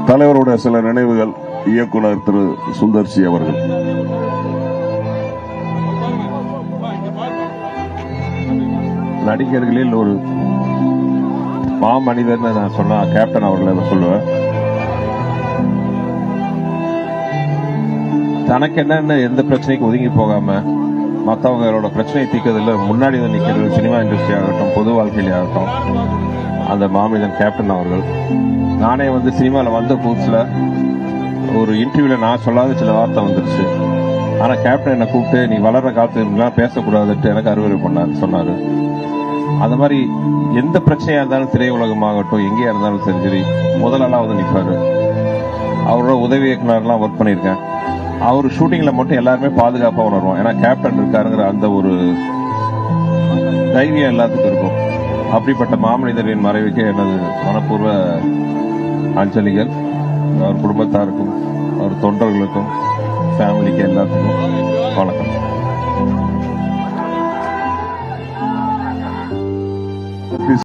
தலைவருடைய சில நினைவுகள். இயக்குனர் திரு சுந்தர்சி அவர்கள். நடிகர்களில் ஒரு மாமனிதர் நான் சொன்ன கேப்டன் அவர்களை சொல்லுவேன். தனக்கு என்னன்னு எந்த பிரச்சனைக்கு ஒதுங்கி போகாம மற்றவங்களோட பிரச்சனையை தீர்க்கறதுல முன்னாடி வந்து நிக்கிறது சினிமா இண்டஸ்ட்ரி ஆகட்டும், பொது வாழ்க்கையிலே ஆகட்டும், அந்த மாமனிதன் கேப்டன் அவர்கள். நானே வந்து சினிமாவில் வந்த புதுசுல ஒரு இன்டர்வியூல நான் சொல்லாத சில வார்த்தை வந்துருச்சு. ஆனா கேப்டன் என்னை கூப்பிட்டு நீ வளர்ற காலத்துலாம் பேசக்கூடாதுட்டு எனக்கு அறிவுரை சொன்னாரு. அந்த மாதிரி எந்த பிரச்சனையா இருந்தாலும் திரையுலகமாகட்டும் எங்கேயா இருந்தாலும் சரி முதலெல்லாம் வந்து நிற்பாரு. அவரோட உதவி இயக்குனர்லாம் ஒர்க் பண்ணியிருக்கேன். அவர் ஷூட்டிங்ல மட்டும் எல்லாருமே பாதுகாப்பா உணர்வோம். ஏன்னா கேப்டன் இருக்காருங்கிற அந்த ஒரு தைரியம் எல்லாத்துக்கும் இருக்கும். அப்படிப்பட்ட மாமனிதரின் மறைவுக்கு எனது மனப்பூர்வ அஞ்சலிகள். அவர் குடும்பத்தாருக்கும் அவர் தொண்டர்களுக்கும் ஃபேமிலிக்கு எல்லாத்துக்கும் வணக்கம்.